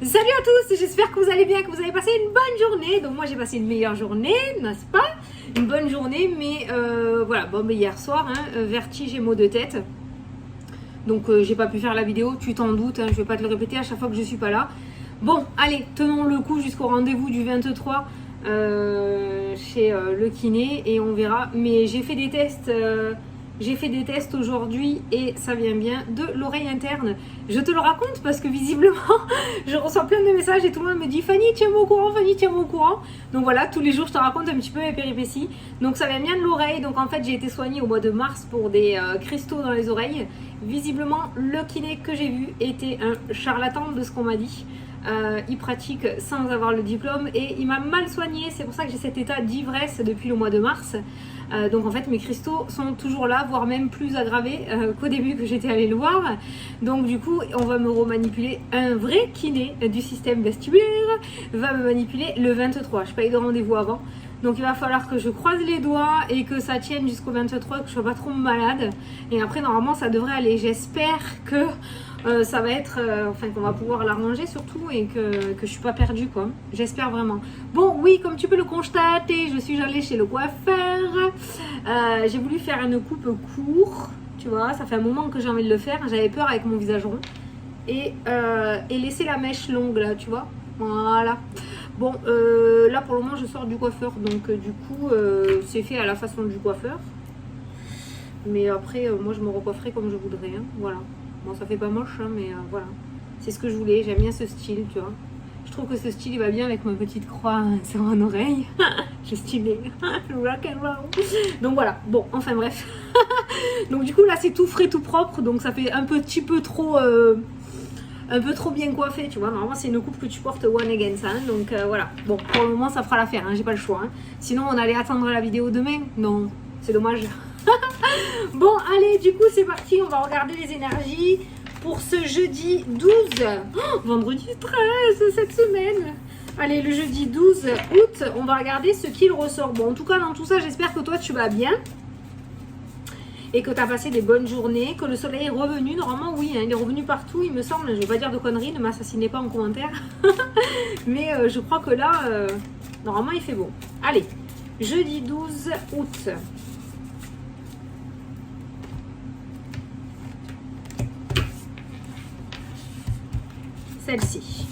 Salut à tous, j'espère que vous allez bien, que vous avez passé une bonne journée. Donc moi j'ai passé une meilleure journée, n'est-ce pas? Une bonne journée, mais voilà, bon, mais hier soir, vertige et maux de tête. Donc j'ai pas pu faire la vidéo, tu t'en doutes, je vais pas te le répéter à chaque fois que je suis pas là. Bon, allez, tenons le coup jusqu'au rendez-vous du 23 chez le kiné et on verra. Mais j'ai fait des tests. J'ai fait des tests aujourd'hui et ça vient bien de l'oreille interne. Je te le raconte parce que visiblement, je reçois plein de messages et tout le monde me dit Fanny, tiens-moi au courant, Fanny, tiens-moi au courant. Donc voilà, tous les jours, je te raconte un petit peu mes péripéties. Donc ça vient bien de l'oreille. Donc en fait, j'ai été soignée au mois de mars pour des cristaux dans les oreilles. Visiblement, le kiné que j'ai vu était un charlatan de ce qu'on m'a dit. Il pratique sans avoir le diplôme et il m'a mal soigné. C'est pour ça que j'ai cet état d'ivresse depuis le mois de mars. Donc en fait mes cristaux sont toujours là, voire même plus aggravés qu'au début que j'étais allée le voir. Donc du coup on va me remanipuler. Un vrai kiné du système vestibulaire va me manipuler le 23. Je n'ai pas eu de rendez-vous avant. Donc il va falloir que je croise les doigts et que ça tienne jusqu'au 23, que je sois pas trop malade. Et après normalement ça devrait aller. J'espère que ça va être, enfin qu'on va pouvoir l'arranger surtout et que je suis pas perdue quoi. J'espère vraiment. Bon oui, comme tu peux le constater, je suis allée chez le coiffeur. J'ai voulu faire une coupe court, tu vois, ça fait un moment que j'ai envie de le faire. J'avais peur avec mon visage rond et laisser la mèche longue là, tu vois. Voilà. Bon, là pour le moment je sors du coiffeur, donc du coup c'est fait à la façon du coiffeur. Mais après moi je me recoifferai comme je voudrais, hein. Voilà. Bon, ça fait pas moche, hein, mais voilà. C'est ce que je voulais. J'aime bien ce style, tu vois. Je trouve que ce style, il va bien avec ma petite croix sur mon oreille. J'ai stylé. Rock and roll. Donc voilà. Bon, enfin bref. Donc du coup, là, c'est tout frais, tout propre. Donc ça fait un petit peu trop... un peu trop bien coiffé, tu vois. Normalement, c'est une coupe que tu portes one against, hein. Donc voilà. Bon, pour le moment, ça fera l'affaire, hein. J'ai pas le choix, hein. Sinon, on allait attendre la vidéo demain. Non, c'est dommage. Bon, allez, du coup, c'est parti. On va regarder les énergies pour ce jeudi 12. Oh, vendredi 13 cette semaine. Allez, le jeudi 12 août, on va regarder ce qu'il ressort. Bon, en tout cas, dans tout ça, j'espère que toi, tu vas bien. Et que tu as passé des bonnes journées. Que le soleil est revenu. Normalement, oui, hein, il est revenu partout, il me semble. Je ne vais pas dire de conneries, ne m'assassinez pas en commentaire. Mais je crois que là, normalement, il fait beau. Allez, jeudi 12 août. Celle-ci.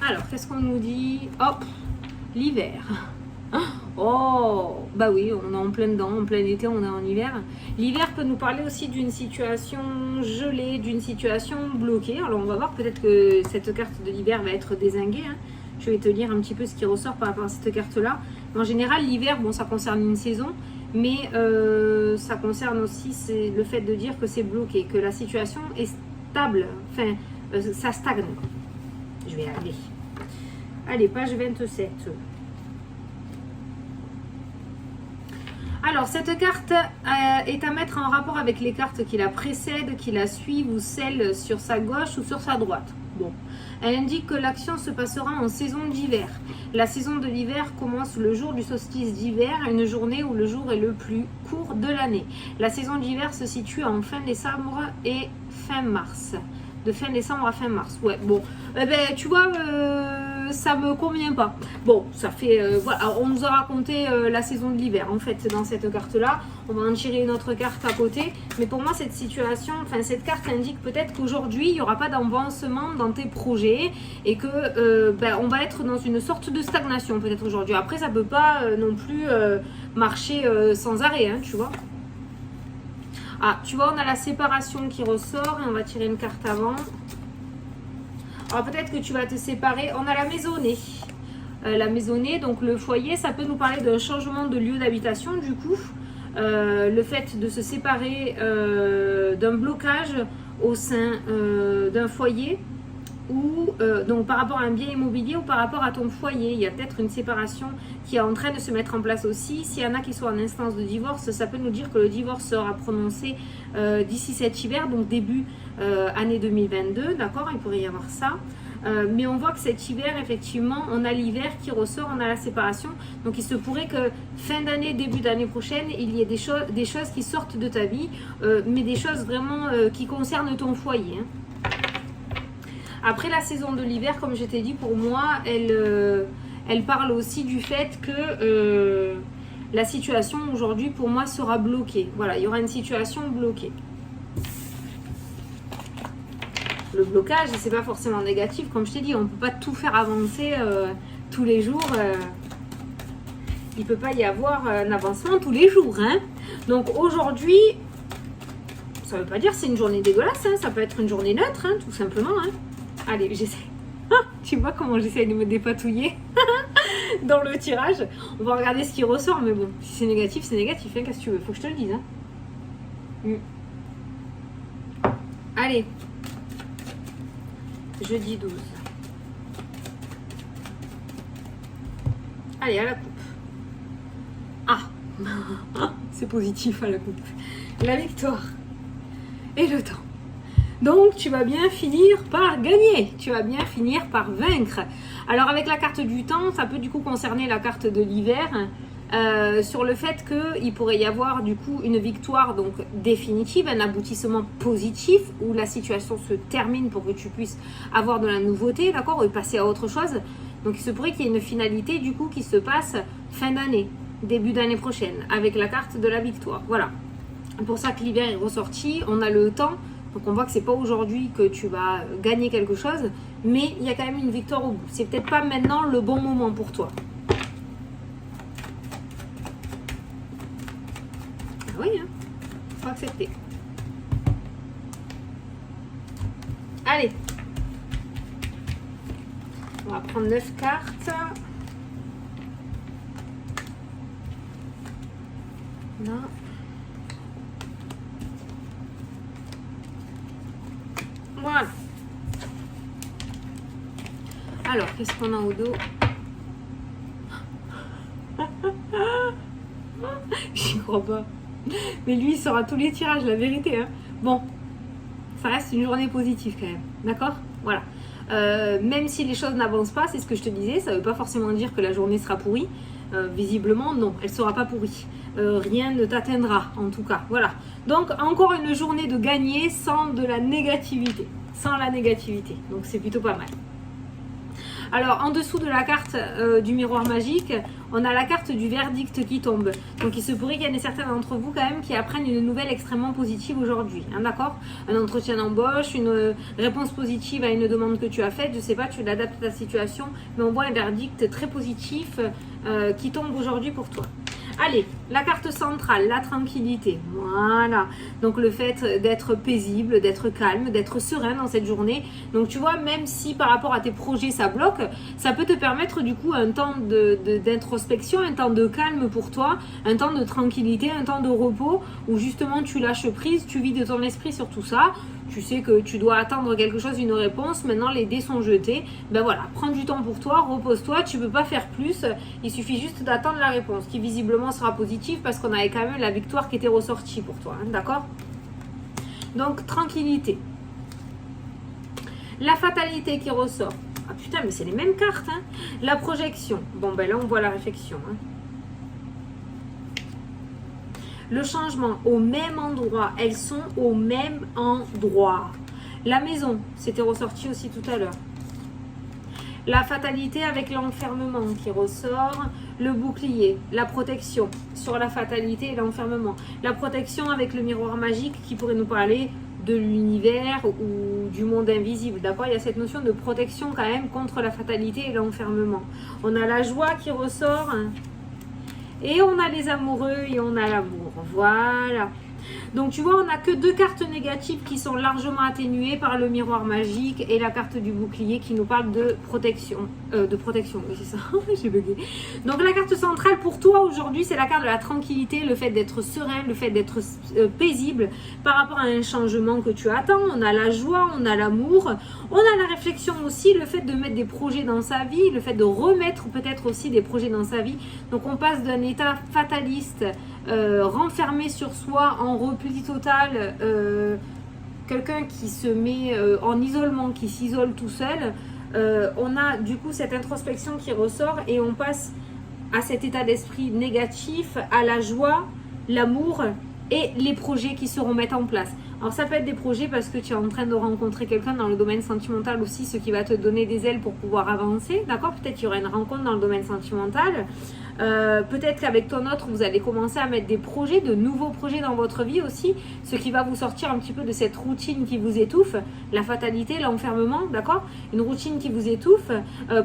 Alors, qu'est-ce qu'on nous dit? Hop, l'hiver. Oh, bah oui, on est en plein dedans, en plein été, on est en hiver. L'hiver peut nous parler aussi d'une situation gelée, d'une situation bloquée. Alors, on va voir peut-être que cette carte de l'hiver va être dézinguée, hein. Je vais te lire un petit peu ce qui ressort par rapport à cette carte-là. En général, l'hiver, bon, ça concerne une saison. Mais ça concerne aussi le fait de dire que c'est bloqué, que la situation est stable, enfin ça stagne. Je vais aller. Allez, page 27. Alors, cette carte est à mettre en rapport avec les cartes qui la précèdent, qui la suivent ou celles sur sa gauche ou sur sa droite. Bon, elle indique que l'action se passera en saison d'hiver. La saison de l'hiver commence le jour du solstice d'hiver, une journée où le jour est le plus court de l'année. La saison d'hiver se situe en fin décembre et fin mars. De fin décembre à fin mars. Ouais, bon, eh ben, tu vois, ça me convient pas. Bon, ça fait, voilà, on nous a raconté la saison de l'hiver, en fait, dans cette carte-là. On va en tirer une autre carte à côté. Mais pour moi, cette situation, enfin, cette carte indique peut-être qu'aujourd'hui, il n'y aura pas d'avancement dans tes projets et que ben, on va être dans une sorte de stagnation, peut-être aujourd'hui. Après, ça peut pas non plus marcher sans arrêt, hein, tu vois. Ah, tu vois, on a la séparation qui ressort et on va tirer une carte avant. Alors peut-être que tu vas te séparer. On a la maisonnée. La maisonnée, donc le foyer, ça peut nous parler d'un changement de lieu d'habitation du coup. Le fait de se séparer d'un blocage au sein d'un foyer ou donc par rapport à un bien immobilier ou par rapport à ton foyer. Il y a peut-être une séparation qui est en train de se mettre en place aussi. S'il y en a qui sont en instance de divorce, ça peut nous dire que le divorce sera prononcé d'ici cet hiver, donc début année 2022, d'accord? Il pourrait y avoir ça. Mais on voit que cet hiver, effectivement, on a l'hiver qui ressort, on a la séparation. Donc il se pourrait que fin d'année, début d'année prochaine, il y ait des choses qui sortent de ta vie, mais des choses vraiment qui concernent ton foyer. Hein. Après la saison de l'hiver, comme je t'ai dit, pour moi, elle parle aussi du fait que la situation aujourd'hui, pour moi, sera bloquée. Voilà, il y aura une situation bloquée. Le blocage, c'est pas forcément négatif, comme je t'ai dit, on ne peut pas tout faire avancer tous les jours. Il ne peut pas y avoir un avancement tous les jours. Hein. Donc aujourd'hui, ça ne veut pas dire que c'est une journée dégueulasse, hein, ça peut être une journée neutre, hein, tout simplement. Hein. Allez, j'essaie. Tu vois comment j'essaie de me dépatouiller dans le tirage. On va regarder ce qui ressort, mais bon, si c'est négatif, c'est négatif. Hein, qu'est-ce que tu veux? Faut que je te le dise. Hein. Allez. Jeudi 12. Allez, à la coupe. Ah, c'est positif à la coupe. La victoire et le temps. Donc, tu vas bien finir par gagner. Tu vas bien finir par vaincre. Alors, avec la carte du temps, ça peut du coup concerner la carte de l'hiver. Sur le fait qu'il pourrait y avoir du coup une victoire donc définitive, un aboutissement positif où la situation se termine pour que tu puisses avoir de la nouveauté, d'accord, et passer à autre chose. Donc il se pourrait qu'il y ait une finalité du coup qui se passe fin d'année, début d'année prochaine, avec la carte de la victoire. Voilà. C'est pour ça que l'hiver est ressorti, on a le temps, donc on voit que c'est pas aujourd'hui que tu vas gagner quelque chose, mais il y a quand même une victoire au bout. C'est peut-être pas maintenant le bon moment pour toi. Oui, hein, faut accepter. Allez, on va prendre 9 cartes. Là. Voilà. Alors, qu'est-ce qu'on a au dos? J'y crois pas. Mais lui, il sera tous les tirages, la vérité. Hein. Bon, ça reste une journée positive quand même. D'accord? Voilà. Même si les choses n'avancent pas, c'est ce que je te disais, ça ne veut pas forcément dire que la journée sera pourrie. Visiblement, non, elle ne sera pas pourrie. Rien ne t'atteindra, en tout cas. Voilà. Donc, encore une journée de gagner sans de la négativité. Sans la négativité. Donc, c'est plutôt pas mal. Alors, en dessous de la carte du miroir magique, on a la carte du verdict qui tombe. Donc, il se pourrait qu'il y en ait certains d'entre vous quand même qui apprennent une nouvelle extrêmement positive aujourd'hui. Hein, d'accord? Un entretien d'embauche, une réponse positive à une demande que tu as faite. Je sais pas, tu l'adaptes à ta situation, mais on voit un verdict très positif qui tombe aujourd'hui pour toi. Allez, la carte centrale, la tranquillité. Voilà. Donc le fait d'être paisible, d'être calme, d'être serein dans cette journée. Donc tu vois, même si par rapport à tes projets ça bloque, ça peut te permettre du coup un temps d'introspection, un temps de calme pour toi, un temps de tranquillité, un temps de repos où justement tu lâches prise, tu vides ton esprit sur tout ça. Tu sais que tu dois attendre quelque chose, une réponse. Maintenant, les dés sont jetés. Ben voilà, prends du temps pour toi, repose-toi. Tu ne peux pas faire plus. Il suffit juste d'attendre la réponse qui visiblement sera positive parce qu'on avait quand même la victoire qui était ressortie pour toi. Hein, d'accord? Donc, tranquillité. La fatalité qui ressort. Ah putain, mais c'est les mêmes cartes. Hein. La projection. Bon, ben là, on voit la réflexion. Hein. Le changement au même endroit, elles sont au même endroit. La maison, c'était ressorti aussi tout à l'heure. La fatalité avec l'enfermement qui ressort. Le bouclier, la protection sur la fatalité et l'enfermement. La protection avec le miroir magique qui pourrait nous parler de l'univers ou du monde invisible. D'accord, il y a cette notion de protection quand même contre la fatalité et l'enfermement. On a la joie qui ressort. Et on a les amoureux et on a l'amour. Voilà. Donc tu vois, on n'a que 2 cartes négatives qui sont largement atténuées par le miroir magique et la carte du bouclier qui nous parle de protection. Oui c'est ça, j'ai bugué. Donc la carte centrale pour toi aujourd'hui, c'est la carte de la tranquillité, le fait d'être serein, le fait d'être paisible par rapport à un changement que tu attends. On a la joie, on a l'amour, on a la réflexion aussi, le fait de mettre des projets dans sa vie, le fait de remettre peut-être aussi des projets dans sa vie. Donc on passe d'un état fataliste, renfermé sur soi, en repli total, quelqu'un qui se met en isolement, qui s'isole tout seul, on a du coup cette introspection qui ressort et on passe à cet état d'esprit négatif, à la joie, l'amour et les projets qui seront mis en place. Alors ça peut être des projets parce que tu es en train de rencontrer quelqu'un dans le domaine sentimental aussi, ce qui va te donner des ailes pour pouvoir avancer, d'accord? Peut-être qu'il y aura une rencontre dans le domaine sentimental. Peut-être qu'avec ton autre, vous allez commencer à mettre des projets, de nouveaux projets dans votre vie aussi, ce qui va vous sortir un petit peu de cette routine qui vous étouffe, la fatalité, l'enfermement, d'accord? Une routine qui vous étouffe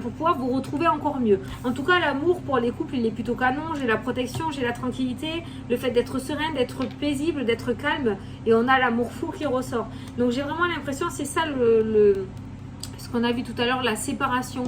pour pouvoir vous retrouver encore mieux. En tout cas, l'amour pour les couples, il est plutôt canon. J'ai la protection, j'ai la tranquillité, le fait d'être serein, d'être paisible, d'être calme, et on a l'amour fou qui ressort. Donc j'ai vraiment l'impression, c'est ça ce qu'on a vu tout à l'heure, la séparation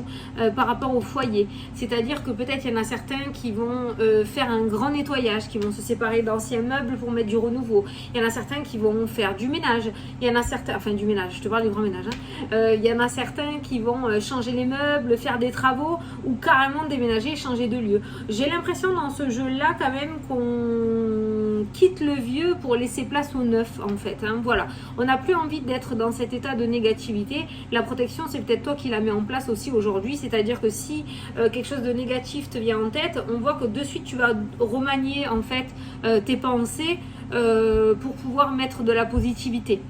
par rapport au foyer. C'est-à-dire que peut-être il y en a certains qui vont faire un grand nettoyage, qui vont se séparer d'anciens meubles pour mettre du renouveau. Il y en a certains qui vont faire du ménage. Il y en a certains, enfin du ménage, je te parle du grand ménage. Il y en a certains qui vont changer les meubles, faire des travaux ou carrément déménager et changer de lieu. J'ai l'impression dans ce jeu-là quand même qu'on quitte le vieux pour laisser place au neuf en fait. Hein. Voilà, on n'a plus envie d'être dans cet état de négativité. La protection, c'est peut-être toi qui la mets en place aussi aujourd'hui, c'est-à-dire que si quelque chose de négatif te vient en tête, on voit que de suite tu vas remanier en fait tes pensées pour pouvoir mettre de la positivité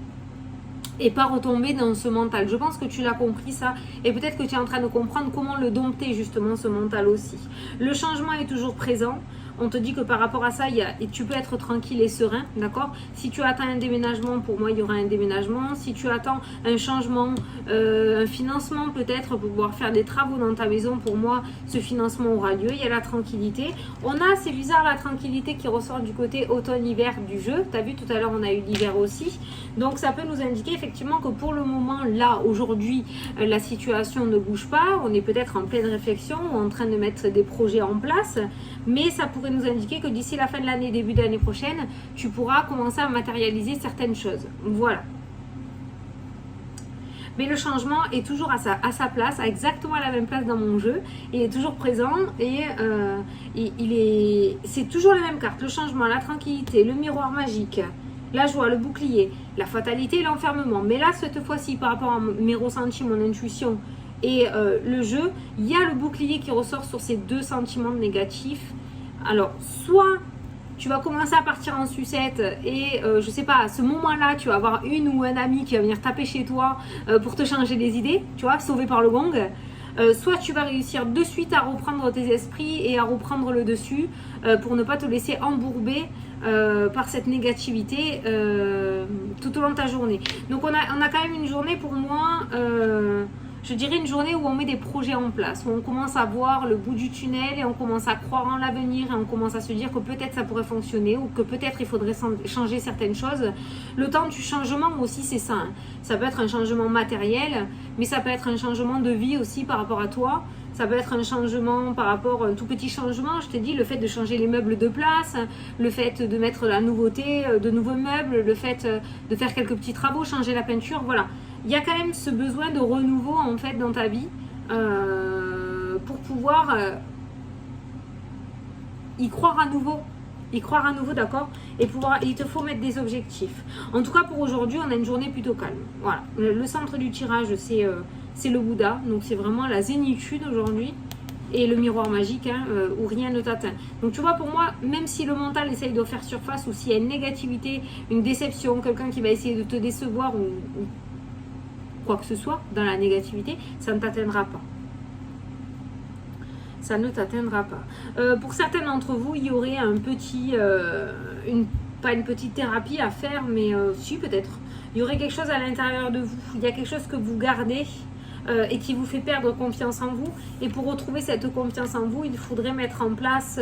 et pas retomber dans ce mental. Je pense que tu l'as compris ça, et peut-être que tu es en train de comprendre comment le dompter justement, ce mental aussi. Le changement est toujours présent. On te dit que par rapport à ça, et tu peux être tranquille et serein, d'accord? Si tu attends un déménagement, pour moi, il y aura un déménagement. Si tu attends un changement, un financement peut-être pour pouvoir faire des travaux dans ta maison, pour moi, ce financement aura lieu. Il y a la tranquillité. On a, c'est bizarre, la tranquillité qui ressort du côté automne-hiver du jeu. Tu as vu, tout à l'heure, on a eu l'hiver aussi. Donc, ça peut nous indiquer effectivement que pour le moment, là, aujourd'hui, la situation ne bouge pas. On est peut-être en pleine réflexion ou en train de mettre des projets en place. Mais ça pourrait nous indiquer que d'ici la fin de l'année, début d'année prochaine, tu pourras commencer à matérialiser certaines choses. Voilà. Mais le changement est toujours à sa place, à exactement la même place dans mon jeu. Il est toujours présent et c'est toujours les mêmes cartes. Le changement, la tranquillité, le miroir magique, la joie, le bouclier, la fatalité et l'enfermement. Mais là, cette fois-ci, par rapport à mes ressentis, mon intuition et le jeu, il y a le bouclier qui ressort sur ces deux sentiments négatifs. Alors, soit tu vas commencer à partir en sucette et je sais pas, à ce moment-là, tu vas avoir une ou un ami qui va venir taper chez toi pour te changer les idées, tu vois, sauvé par le gong. Soit tu vas réussir de suite à reprendre tes esprits et à reprendre le dessus pour ne pas te laisser embourber par cette négativité tout au long de ta journée. Donc on a quand même une journée pour moi... je dirais une journée où on met des projets en place, où on commence à voir le bout du tunnel et on commence à croire en l'avenir et on commence à se dire que peut-être ça pourrait fonctionner ou que peut-être il faudrait changer certaines choses. Le temps du changement aussi, c'est ça. Hein. Ça peut être un changement matériel, mais ça peut être un changement de vie aussi par rapport à toi. Ça peut être un changement par rapport à un tout petit changement. Je t'ai dit, le fait de changer les meubles de place, le fait de mettre la nouveauté, de nouveaux meubles, le fait de faire quelques petits travaux, changer la peinture, voilà. Il y a quand même ce besoin de renouveau en fait dans ta vie pour pouvoir y croire à nouveau. Y croire à nouveau, d'accord? Et il te faut mettre des objectifs. En tout cas, pour aujourd'hui, on a une journée plutôt calme. Voilà. Le centre du tirage, c'est le Bouddha. Donc, c'est vraiment la zénitude aujourd'hui. Et le miroir magique, hein, où rien ne t'atteint. Donc, tu vois, pour moi, même si le mental essaye de faire surface ou s'il y a une négativité, une déception, quelqu'un qui va essayer de te décevoir ou quoi que ce soit dans la négativité, ça ne t'atteindra pas. Ça ne t'atteindra pas. Pour certains d'entre vous, il y aurait un petit, pas une petite thérapie à faire, mais si peut-être. Il y aurait quelque chose à l'intérieur de vous. Il y a quelque chose que vous gardez et qui vous fait perdre confiance en vous. Et pour retrouver cette confiance en vous, il faudrait mettre en place,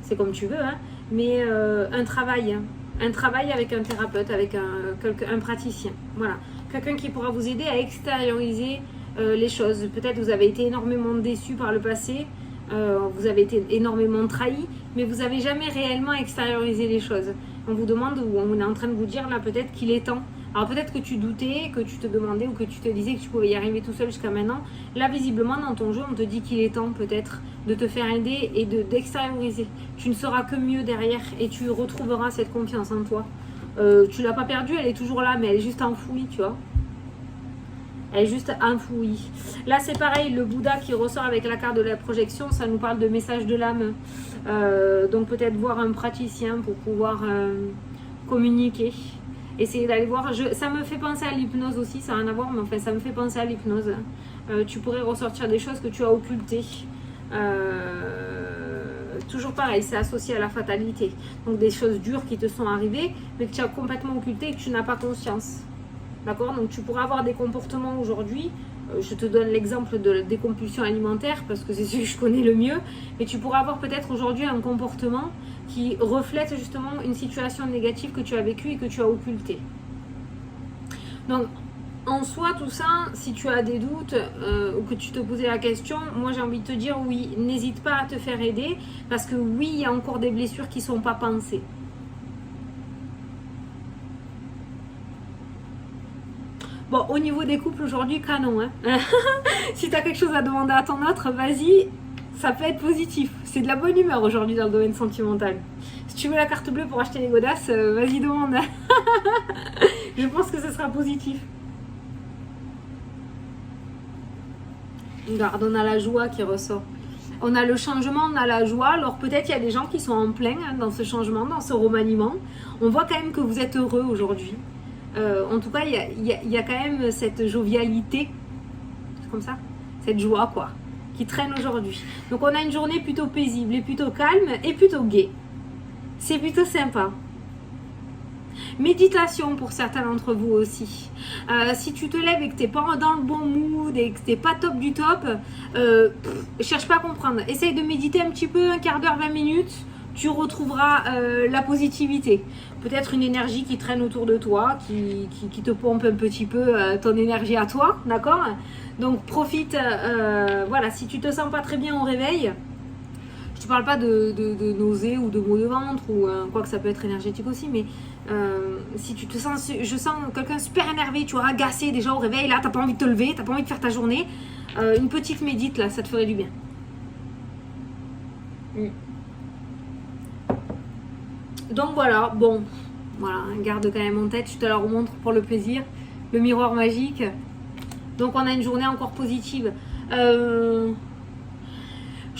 c'est comme tu veux, hein, mais un travail. Un travail avec un thérapeute, avec un praticien. Voilà. Quelqu'un qui pourra vous aider à extérioriser les choses. Peut-être vous avez été énormément déçu par le passé, vous avez été énormément trahi, mais vous n'avez jamais réellement extériorisé les choses. On vous demande, ou on est en train de vous dire là peut-être qu'il est temps. Alors peut-être que tu doutais, que tu te demandais ou que tu te disais que tu pouvais y arriver tout seul jusqu'à maintenant. Là visiblement dans ton jeu on te dit qu'il est temps peut-être de te faire aider et d'extérioriser. Tu ne seras que mieux derrière et tu retrouveras cette confiance en toi. Tu l'as pas perdue, elle est toujours là mais elle est juste enfouie, tu vois. Elle est juste enfouie. Là, c'est pareil, le Bouddha qui ressort avec la carte de la projection, ça nous parle de message de l'âme. Donc peut-être voir un praticien pour pouvoir communiquer. Essayer d'aller voir. Ça me fait penser à l'hypnose aussi, ça n'a rien à voir, mais enfin, ça me fait penser à l'hypnose. Tu pourrais ressortir des choses que tu as occultées. Toujours pareil, c'est associé à la fatalité. Donc des choses dures qui te sont arrivées, mais que tu as complètement occultées et que tu n'as pas conscience. D'accord? Donc tu pourras avoir des comportements aujourd'hui. Je te donne l'exemple des compulsions alimentaires parce que c'est celui que je connais le mieux. Mais tu pourras avoir peut-être aujourd'hui un comportement qui reflète justement une situation négative que tu as vécue et que tu as occultée. Donc en soi, tout ça, si tu as des doutes ou que tu te posais la question, moi j'ai envie de te dire oui, n'hésite pas à te faire aider parce que oui, il y a encore des blessures qui ne sont pas pensées. Bon, au niveau des couples aujourd'hui, canon. Hein. Si tu as quelque chose à demander à ton autre, vas-y, ça peut être positif. C'est de la bonne humeur aujourd'hui dans le domaine sentimental. Si tu veux la carte bleue pour acheter les godasses, vas-y, demande. Je pense que ce sera positif. Regarde, on a la joie qui ressort. On a le changement, on a la joie. Alors peut-être il y a des gens qui sont en plein dans ce changement, dans ce remaniement. On voit quand même que vous êtes heureux aujourd'hui. En tout cas, il y a quand même cette jovialité, c'est comme ça, cette joie quoi, qui traîne aujourd'hui. Donc on a une journée plutôt paisible et plutôt calme et plutôt gaie. C'est plutôt sympa. Méditation pour certains d'entre vous aussi. Si tu te lèves et que tu n'es pas dans le bon mood et que tu n'es pas top du top, cherche pas à comprendre. Essaye de méditer un petit peu, un quart d'heure, 20 minutes. Tu retrouveras la positivité. Peut-être une énergie qui traîne autour de toi, qui te pompe un petit peu ton énergie à toi, d'accord? Donc profite, voilà, si tu te sens pas très bien au réveil, je te parle pas de nausées ou de maux de ventre, ou quoi que ça peut être énergétique aussi, mais si tu te sens, je sens quelqu'un super énervé, tu vois, agacé déjà au réveil, là, t'as pas envie de te lever, t'as pas envie de faire ta journée, une petite médite là, ça te ferait du bien. Donc voilà, bon, voilà, garde quand même en tête, je te la remontre pour le plaisir, le miroir magique. Donc on a une journée encore positive. Je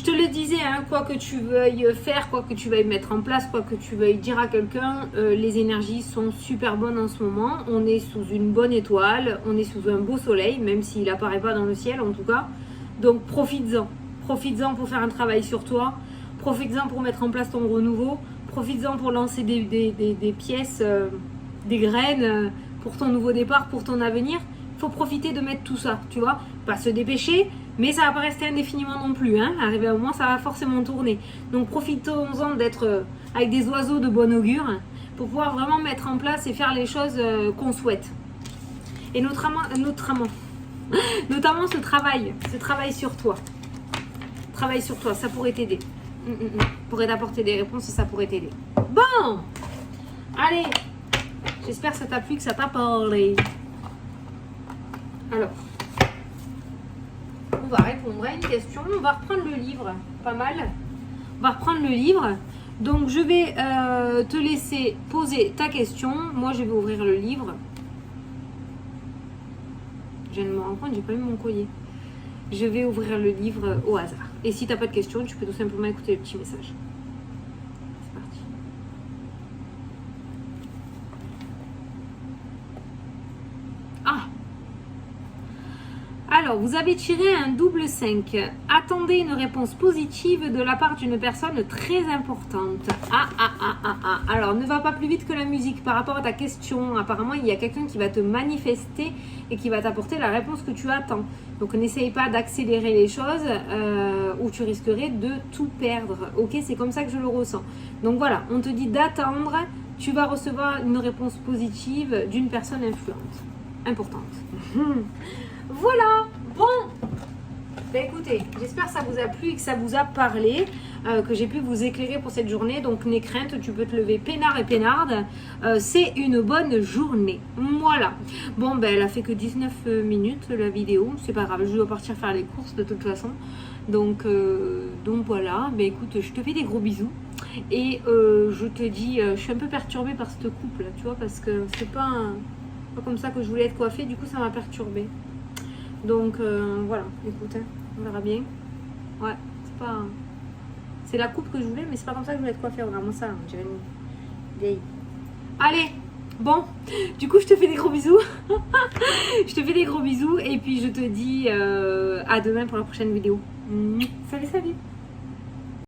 te le disais, hein, quoi que tu veuilles faire, quoi que tu veuilles mettre en place, quoi que tu veuilles dire à quelqu'un, les énergies sont super bonnes en ce moment. On est sous une bonne étoile, on est sous un beau soleil, même s'il n'apparaît pas dans le ciel en tout cas. Donc profites-en. Profites-en pour faire un travail sur toi. Profites-en pour mettre en place ton renouveau. Profites-en pour lancer des pièces, des graines pour ton nouveau départ, pour ton avenir. Il faut profiter de mettre tout ça, tu vois. Pas se dépêcher, mais ça va pas rester indéfiniment non plus. Hein. Arrivé à un moment, ça va forcément tourner. Donc profitons-en d'être avec des oiseaux de bon augure pour pouvoir vraiment mettre en place et faire les choses qu'on souhaite. Et notamment ce travail sur toi. Travail sur toi, ça pourrait t'aider. Pourrait t'apporter des réponses, ça pourrait t'aider. Bon, allez, j'espère que ça t'a plu, que ça t'a parlé. Alors, on va répondre à une question. On va reprendre le livre, pas mal. On va reprendre le livre. Donc, je vais te laisser poser ta question. Moi, je vais ouvrir le livre. Je viens de me rendre compte, j'ai pas mis mon collier. Je vais ouvrir le livre au hasard. Et si tu n'as pas de questions, tu peux tout simplement écouter le petit message. C'est parti. Ah! Alors, vous avez tiré un double 5. Attendez une réponse positive de la part d'une personne très importante. Alors, ne va pas plus vite que la musique par rapport à ta question. Apparemment, il y a quelqu'un qui va te manifester et qui va t'apporter la réponse que tu attends. Donc, n'essaye pas d'accélérer les choses ou tu risquerais de tout perdre. Ok, c'est comme ça que je le ressens. Donc, voilà, on te dit d'attendre. Tu vas recevoir une réponse positive d'une personne influente. Importante. Voilà, bon, ben écoutez, j'espère que ça vous a plu et que ça vous a parlé, que j'ai pu vous éclairer pour cette journée. Donc n'aie crainte, tu peux te lever peinard et peinarde, c'est une bonne journée. Voilà, bon ben elle a fait que 19 minutes la vidéo, c'est pas grave, je dois partir faire les courses de toute façon. Donc voilà, ben écoute, je te fais des gros bisous et je te dis, je suis un peu perturbée par cette coupe là, tu vois, parce que c'est pas comme ça que je voulais être coiffée, du coup ça m'a perturbée. Donc voilà, écoute, hein, on verra bien. Ouais, c'est pas... C'est la coupe que je voulais, mais c'est pas comme ça que je voulais être coiffée. Regarde-moi ça, on dirait une vieille. Allez, bon, du coup je te fais des gros bisous. Je te fais des gros bisous et puis je te dis à demain pour la prochaine vidéo. Salut, salut.